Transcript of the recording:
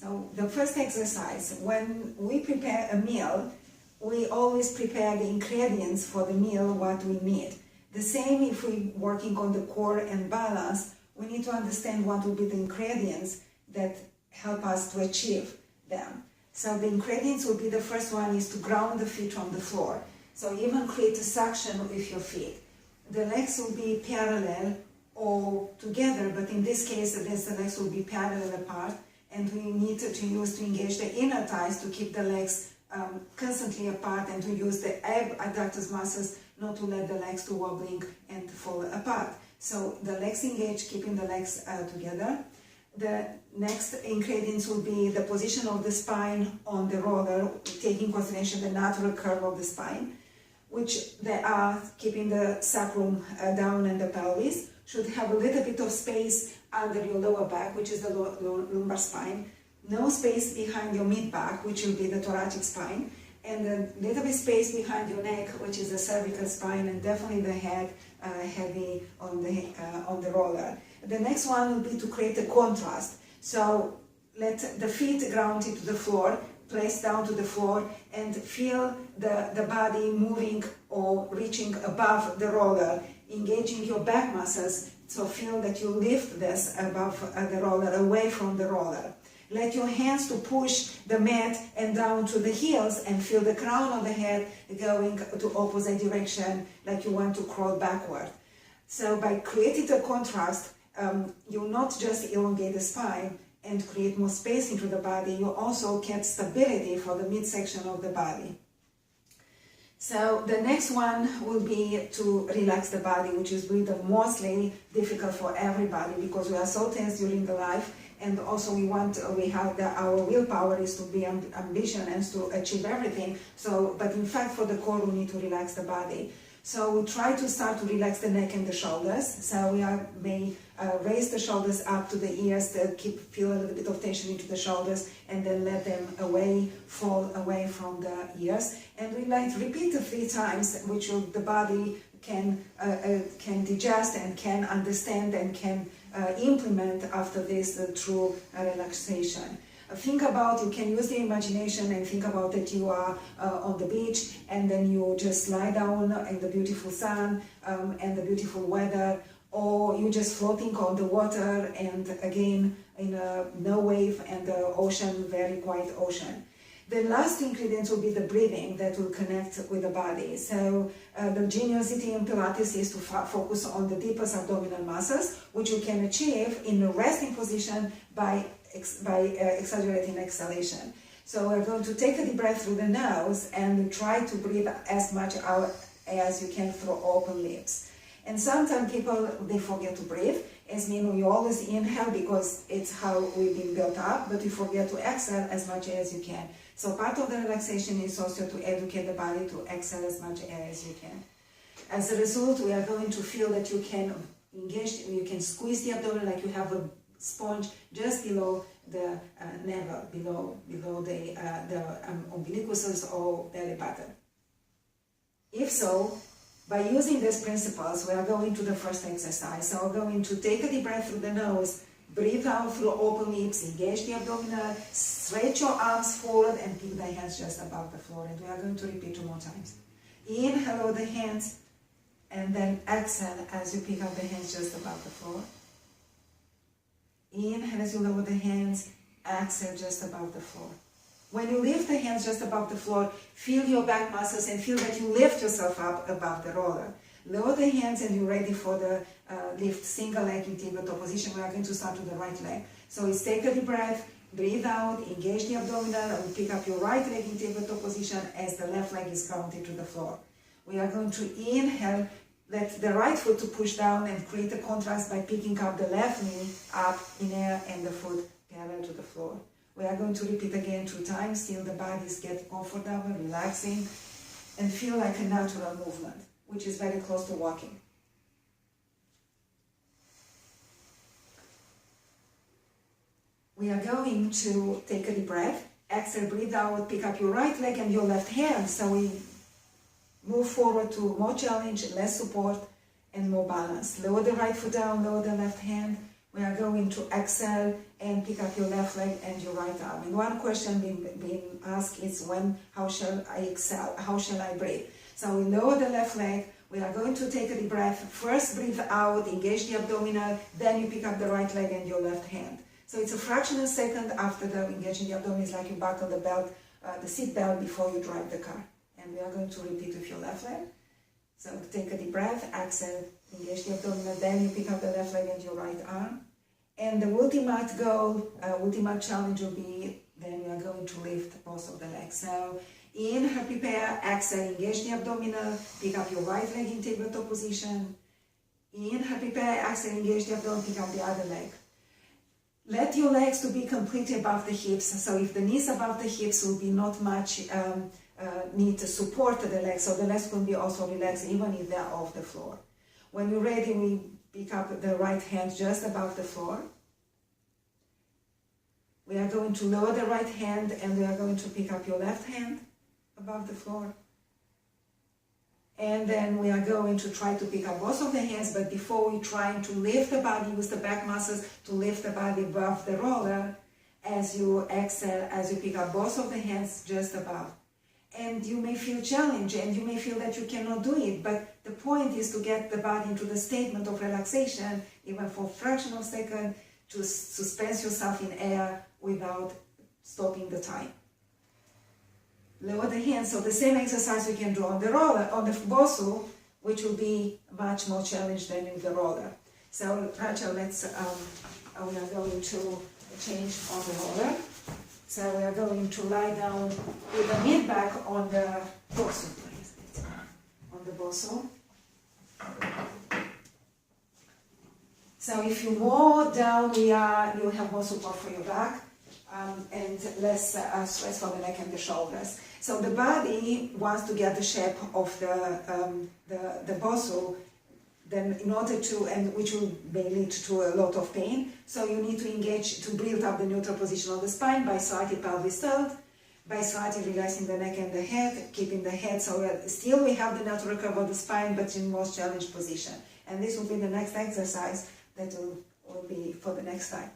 So the first exercise, when we prepare a meal, we always prepare the ingredients for the meal, what we need. The same if we're working on the core and balance, we need to understand what will be the ingredients that help us to achieve them. So the ingredients will be, the first one is to ground the feet from the floor. So even create a suction with your feet. The legs will be parallel or together, but in this case the legs will be parallel apart, and we need to use to engage the inner thighs to keep the legs constantly apart, and to use the abductors muscles not to let the legs to wobbling and fall apart. So the legs engage, keeping the legs together. The next ingredients will be the position of the spine on the roller, taking into consideration the natural curve of the spine, which they are keeping the sacrum down, and the pelvis should have a little bit of space under your lower back, which is the lumbar spine. No space behind your mid-back, which will be the thoracic spine, and a little bit space behind your neck, which is the cervical spine, and definitely the head heavy on the roller. The next one will be to create a contrast. So let the feet ground into the floor, place down to the floor, and feel the body moving or reaching above the roller, engaging your back muscles. So feel that you lift this above the roller, away from the roller. Let your hands to push the mat and down to the heels, and feel the crown of the head going to opposite direction, like you want to crawl backward. So by creating a contrast, you not just elongate the spine and create more space into the body, you also get stability for the midsection of the body. So the next one will be to relax the body, which is really the mostly difficult for everybody, because we are so tense during the life, and also we have our willpower is to be ambition and to achieve everything. So, but in fact, for the core, we need to relax the body. So we try to start to relax the neck and the shoulders. So we may raise the shoulders up to the ears to feel a little bit of tension into the shoulders, and then let them fall away from the ears. And we like to repeat it 3 times, which the body can digest and can understand and can implement after this true relaxation. Think about, you can use the imagination and think about that you are on the beach, and then you just lie down in the beautiful sun and the beautiful weather, or you just floating on the water, and again in no wave and the ocean, very quiet ocean. The last ingredient will be the breathing that will connect with the body. So the geniusity in Pilates is to focus on the deepest abdominal muscles, which you can achieve in a resting position by exaggerating exhalation. So we're going to take a deep breath through the nose and try to breathe as much out as you can through open lips. And sometimes people, they forget to breathe. As mean, we always inhale because it's how we've been built up, but you forget to exhale as much as you can. So part of the relaxation is also to educate the body to exhale as much as you can. As a result, we are going to feel that you can engage, you can squeeze the abdomen like you have a sponge just below the navel, below the umbilicus or belly button. If so, by using these principles, we are going to the first exercise. So we're going to take a deep breath through the nose, breathe out through open lips, engage the abdominal, stretch your arms forward, and keep the hands just above the floor. And we are going to repeat 2 more times. Inhale with the hands, and then exhale as you pick up the hands just above the floor. Inhale as you lower the hands, exhale just above the floor. When you lift the hands just above the floor, feel your back muscles and feel that you lift yourself up above the roller. Lower the hands and you're ready for the lift, single leg in tabletop position. We are going to start with the right leg. So it's take a deep breath, breathe out, engage the abdominal, and pick up your right leg in tabletop position as the left leg is grounded to the floor. We are going to inhale, let the right foot to push down and create a contrast by picking up the left knee up in air and the foot parallel to the floor. We are going to repeat again 2 times till the bodies get comfortable, relaxing, and feel like a natural movement, which is very close to walking. We are going to take a deep breath, exhale, breathe out, pick up your right leg and your left hand. So we move forward to more challenge, less support, and more balance. Lower the right foot down, lower the left hand, we are going to exhale and pick up your left leg and your right arm. And one question being asked is how shall I exhale? How shall I breathe? So we lower the left leg. We are going to take a deep breath. First breathe out, engage the abdominal, then you pick up the right leg and your left hand. So it's a fraction of a second after the engaging the abdomen. It's like you buckle the belt, the seat belt before you drive the car. And we are going to repeat with your left leg. So take a deep breath, exhale, engage the abdominal, then you pick up the left leg and your right arm. And the ultimate goal, ultimate challenge will be, then we are going to lift both of the legs. So inhale, prepare, exhale, engage the abdominal, pick up your right leg in tabletop position. Inhale, prepare, exhale, engage the abdominal, pick up the other leg. Let your legs to be completely above the hips. So if the knees above the hips will be not much need to support the legs, so the legs will be also relaxed even if they are off the floor. When you're ready, we pick up the right hand just above the floor. We are going to lower the right hand and we are going to pick up your left hand above the floor. And then we are going to try to pick up both of the hands, but before we trying to lift the body, use the back muscles to lift the body above the roller as you exhale, as you pick up both of the hands just above. And you may feel challenged and you may feel that you cannot do it, but the point is to get the body into the statement of relaxation, even for a fraction of a second, to suspend yourself in air without stopping the time. Lower the hands, so the same exercise you can do on the roller, on the bosu, which will be much more challenged than in the roller. So Rachel, we are going to change on the roller. So we are going to lie down with the mid back on the bosu, please. On the bosu. So if you walk down, you have more support for your back and less stress for the neck and the shoulders. So the body wants to get the shape of the bosu, then in order to, and which will may lead to a lot of pain. So you need to engage to build up the neutral position of the spine by slightly pelvis tilt, by slightly relaxing the neck and the head, keeping the head. So still we have the natural curve of the spine, but in most challenged position. And this will be the next exercise that will be for the next time.